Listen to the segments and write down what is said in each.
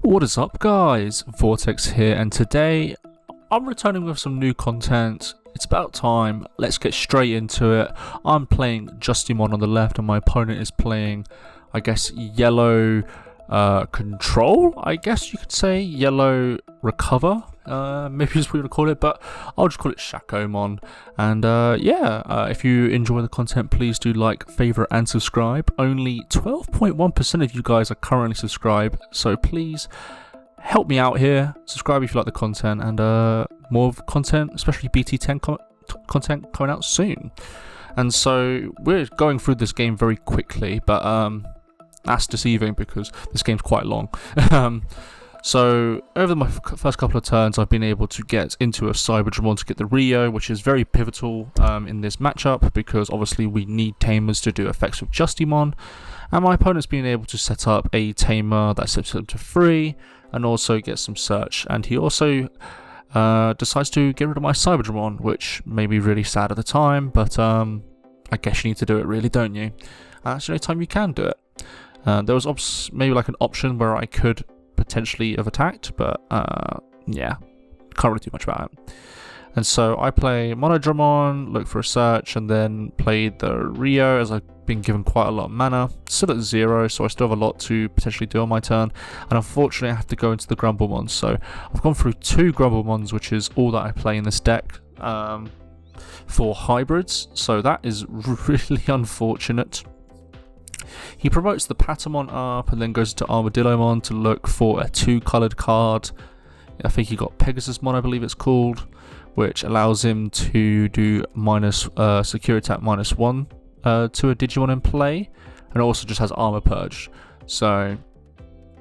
What is up guys, Vortex here, and today I'm returning with some new content. It's about time, let's get straight into it. I'm playing Justimon on the left and my opponent is playing, I guess, yellow control, I guess you could say, yellow recover, maybe that's what you want to call it, but I'll just call it Shakkoumon. And if you enjoy the content, please do like, favourite and subscribe. Only 12.1% of you guys are currently subscribed, so please help me out here. Subscribe if you like the content, and more of content, especially BT-10 content coming out soon. And so we're going through this game very quickly, but that's deceiving because this game's quite long. So over my first couple of turns, I've been able to get into a Digimon to get the Rio, which is very pivotal in this matchup because obviously we need tamers to do effects with Justimon, and my opponent's been able to set up a tamer that sets him to 3 and also get some search, and he also decides to get rid of my Digimon, which may be really sad at the time, but I guess you need to do it really, don't you? That's the only time you can do it. There was maybe like an option where I could potentially have attacked, but yeah, can't really do much about it. And so I play Monodramon, look for a search, and then play the Rio as I've been given quite a lot of mana. Still at 0, so I still have a lot to potentially do on my turn. And unfortunately I have to go into the Grumblemon. So I've gone through 2 Grumblemons, which is all that I play in this deck for hybrids. So that is really unfortunate. He promotes the Patamon up and then goes to Armadillomon to look for a 2-coloured card. I think he got Pegasusmon, I believe it's called, which allows him to do secure attack -1 to a Digimon in play, and it also just has Armor Purge. So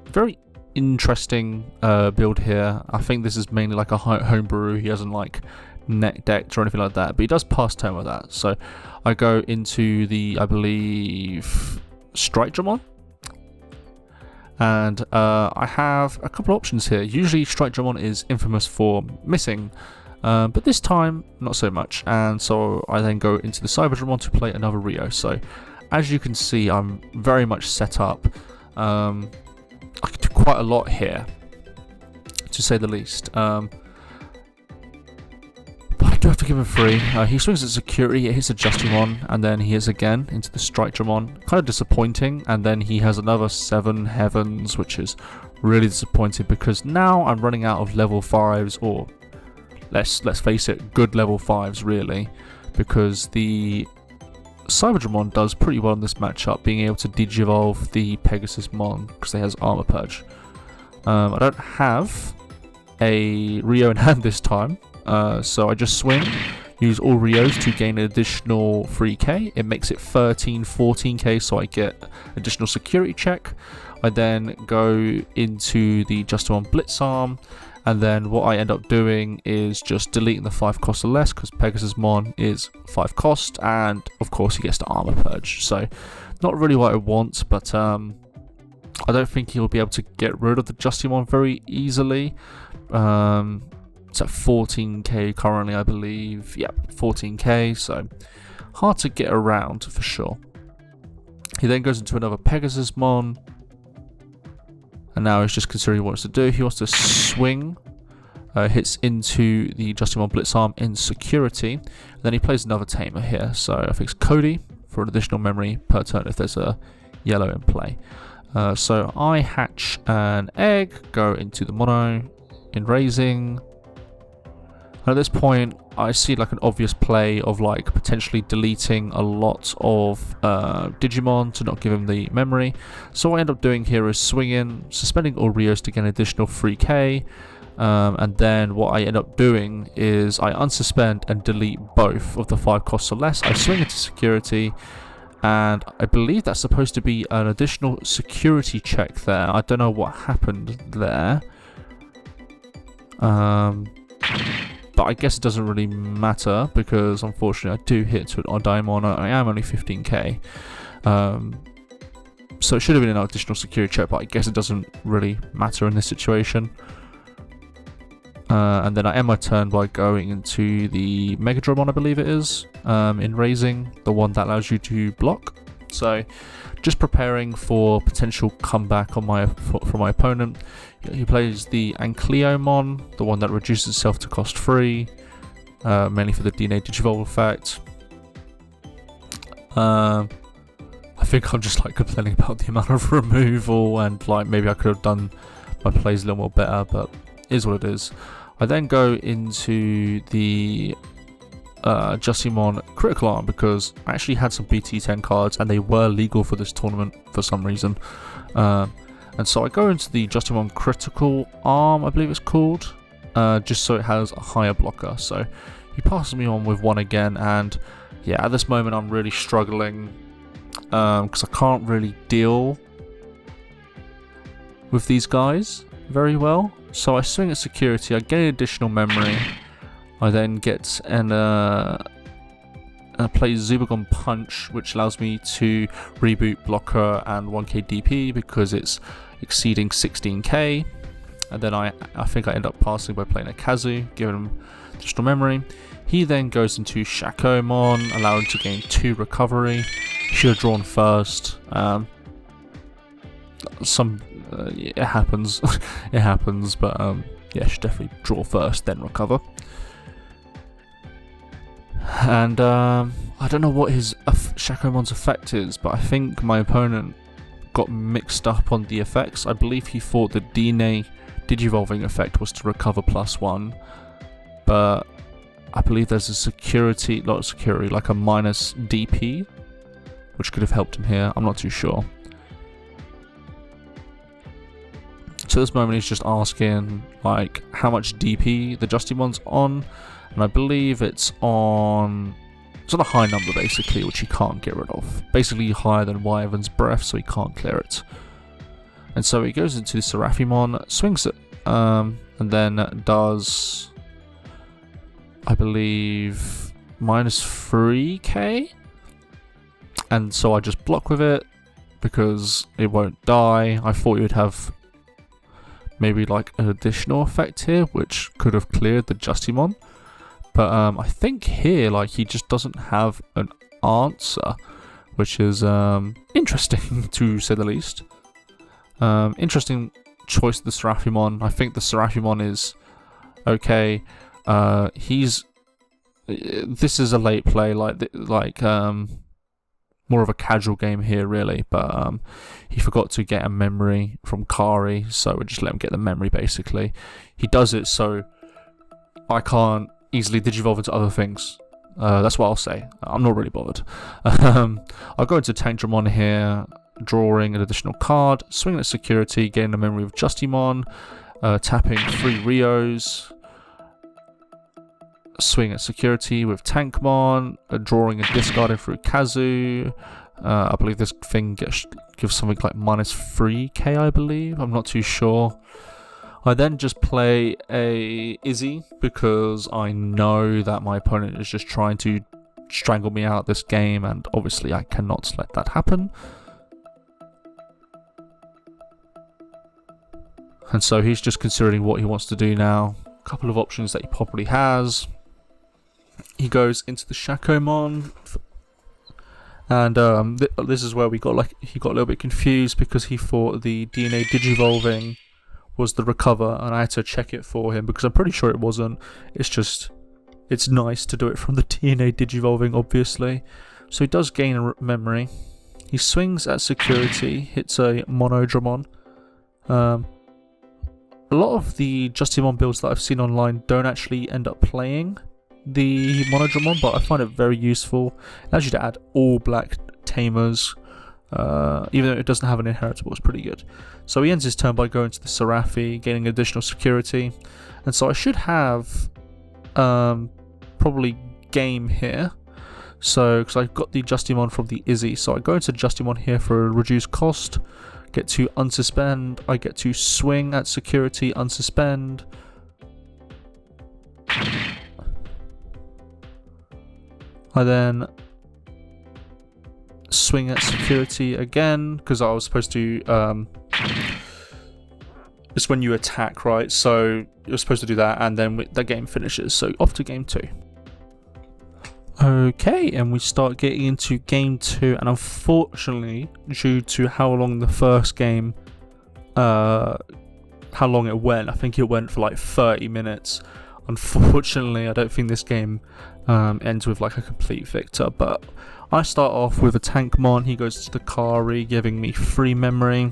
very interesting build here. I think this is mainly like a homebrew. He hasn't like net decked or anything like that, but he does pass turn with that. So I go into the, I believe, Shakkoumon, and I have a couple of options here. Usually Shakkoumon is infamous for missing, but this time not so much, and so I then go into the Digimon to play another Rio. So as you can see, I'm very much set up. I can do quite a lot here, to say the least. I do have to give him 3. He swings at security, it hits a Justimon, and then he hits again into the Shakkoumon. Kind of disappointing, and then he has another 7 heavens, which is really disappointing because now I'm running out of level 5s, or let's face it, good level 5s really, because the Digimon does pretty well in this matchup, being able to digivolve the Pegasusmon because they has Armor Purge. I don't have a Rio in hand this time. So I just swing, use all Rios to gain an additional 3k. It makes it 14k, so I get additional security check. I then go into the Justimon Blitz Arm, and then what I end up doing is just deleting the 5 cost or less, because Pegasusmon is 5 cost, and of course he gets the Armor Purge. So not really what I want, but I don't think he'll be able to get rid of the Justimon very easily. It's at 14k currently, I believe. Yep, 14k, so hard to get around for sure. He then goes into another Pegasusmon, and now he's just considering what he wants to do. He wants to swing, hits into the Justimon Blitz Arm in security, and then he plays another tamer here. So I think it's Cody for an additional memory per turn if there's a yellow in play. So I hatch an egg, go into the mono in raising. And at this point, I see like an obvious play of like potentially deleting a lot of Digimon to not give him the memory. So what I end up doing here is swinging, suspending all Rios to get an additional 3k. And then what I end up doing is I unsuspend and delete both of the 5 costs or less. I swing into security, and I believe that's supposed to be an additional security check there. I don't know what happened there. But I guess it doesn't really matter because unfortunately I do hit to an Diamond. I am only 15k. So it should have been an additional security check, but I guess it doesn't really matter in this situation. And then I end my turn by going into the Megadramon, I believe it is, in raising, the one that allows you to block. So just preparing for potential comeback on from my opponent. He plays the Shakkoumon, the one that reduces itself to cost 3, mainly for the DNA Digivolve effect. I think I'm just like complaining about the amount of removal, and like maybe I could have done my plays a little more better, but it is what it is. I then go into the Justimon critical arm because I actually had some BT-10 cards and they were legal for this tournament for some reason. And so I go into the Justimon critical arm, I believe it's called, just so it has a higher blocker. So he passes me on with 1 again, and yeah, at this moment I'm really struggling because I can't really deal with these guys very well. So I swing at security, I gain additional memory, I then get and play Zubagong Punch, which allows me to reboot blocker and 1k DP because it's exceeding 16k, and then I think I end up passing by playing a Kazu, giving him additional memory. He then goes into Shakkoumon, allowing to gain 2 recovery. Should have drawn first. It happens. It happens, but yeah, should definitely draw first, then recover. And I don't know what his Shakkoumon's effect is, but I think my opponent got mixed up on the effects. I believe he thought the DNA Digivolving effect was to recover +1, but I believe there's a like a minus DP, which could have helped him here. I'm not too sure. So at this moment he's just asking like how much DP the Justimon's on, and I believe it's on a high number basically, which he can't get rid of. Basically higher than Wyvern's Breath, so he can't clear it. And so he goes into Seraphimon, swings it, and then does, I believe, -3k. And so I just block with it because it won't die. I thought you would have maybe like an additional effect here, which could have cleared the Justimon. But I think here, like, he just doesn't have an answer, which is interesting to say the least. Interesting choice of the Seraphimon. I think the Seraphimon is okay. This is a late play, more of a casual game here, really. But he forgot to get a memory from Kari, so we just let him get the memory. Basically, he does it so I can't easily digivolve into other things. That's what I'll say. I'm not really bothered. I'll go into Digimon here, drawing an additional card, swinging at security, getting a memory of Justimon, tapping 3 Rios, swing at security with Tankmon, drawing and discarding through Kazu. I believe this thing gives something like -3k, I believe. I'm not too sure. I then just play a Izzy because I know that my opponent is just trying to strangle me out this game, and obviously I cannot let that happen. And so he's just considering what he wants to do now. A couple of options that he probably has. He goes into the Shakkoumon, and this is where he got a little bit confused because he thought the DNA Digivolving was the recover, and I had to check it for him because I'm pretty sure it wasn't. It's nice to do it from the DNA Digivolving, obviously. So he does gain a memory. He swings at security, hits a Monodramon. A lot of the Justimon builds that I've seen online don't actually end up playing the Monodramon, but I find it very useful. It allows you to add all black tamers. Even though it doesn't have an inheritable, it's pretty good. So he ends his turn by going to the Seraphi, gaining additional security. And so I should have probably game here. So, because I've got the Justimon from the Izzy. So I go into Justimon here for a reduced cost. Get to unsuspend. I get to swing at security, unsuspend. I then swing at security again because I was supposed to it's when you attack, right? So you're supposed to do that, and then the game finishes. So off to game 2. Okay, and we start getting into game 2, and unfortunately, due to how long the first game, how long it went, I think it went for like 30 minutes. Unfortunately, I don't think this game ends with like a complete victor, but I start off with a Tankmon. He goes to the Kari, giving me free memory.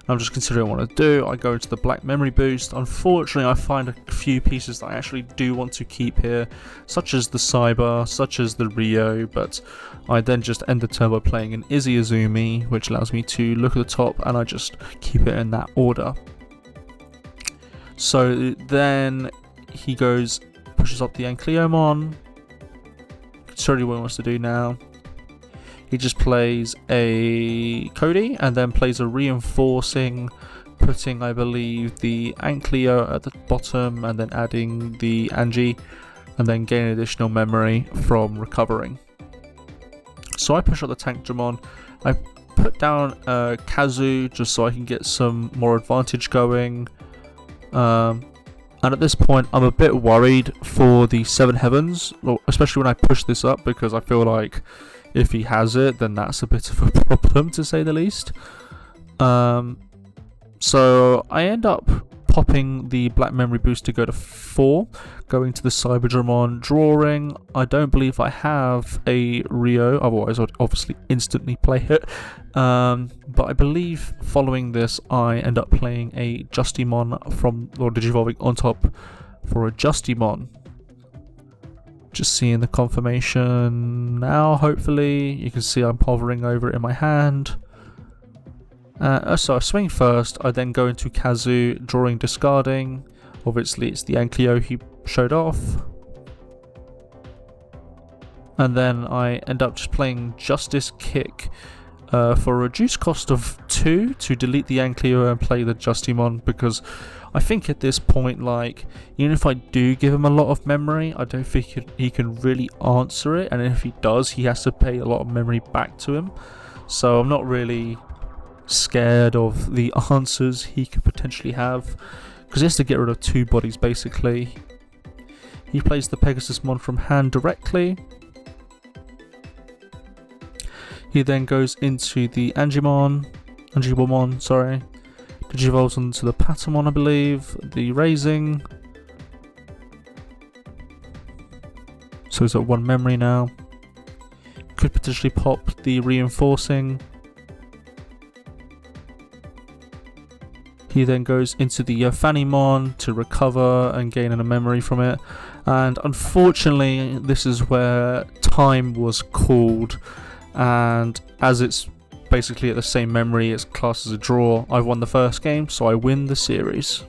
I'm just considering what to do. I go into the black memory boost. Unfortunately, I find a few pieces that I actually do want to keep here, such as the Cyber, such as the Rio, but I then just end the turn by playing an Izzy Azumi, which allows me to look at the top, and I just keep it in that order. So then he goes, pushes up the Ankleomon, considering what he wants to do now. He just plays a Cody and then plays a reinforcing, putting, I believe, the Ankleo at the bottom and then adding the Angie, and then gain additional memory from recovering. So I push up the Tankmon. I put down Kazu just so I can get some more advantage going. And at this point, I'm a bit worried for the Seven Heavens, especially when I push this up, because I feel like if he has it, then that's a bit of a problem, to say the least. So I end up popping the black memory boost to go to 4, going to the Cyberdramon, drawing. I don't believe I have a Rio, otherwise I'd obviously instantly play it. But I believe following this, I end up playing a Justimon from Lord Digivolving on top for a Justimon. Just seeing the confirmation now, hopefully. You can see I'm hovering over it in my hand. So I swing first, I then go into Kazu, drawing, discarding. Obviously it's the Ankleo he showed off. And then I end up just playing Justice Kick for a reduced cost of 2 to delete the Ankleo and play the Justimon, because I think at this point, like, even if I do give him a lot of memory, I don't think he can really answer it, and if he does, he has to pay a lot of memory back to him. So I'm not really scared of the answers he could potentially have, because he has to get rid of 2 bodies basically. He plays the Pegasusmon from hand directly. He then goes into the Angimon, sorry. Digivolves onto the Patamon, I believe, the Raising. So he's at 1 memory now. Could potentially pop the Reinforcing. He then goes into the Fanimon to recover and gain a memory from it. And unfortunately, this is where time was called. And as it's basically at the same memory, it's classed as a draw. I've won the first game, so I win the series.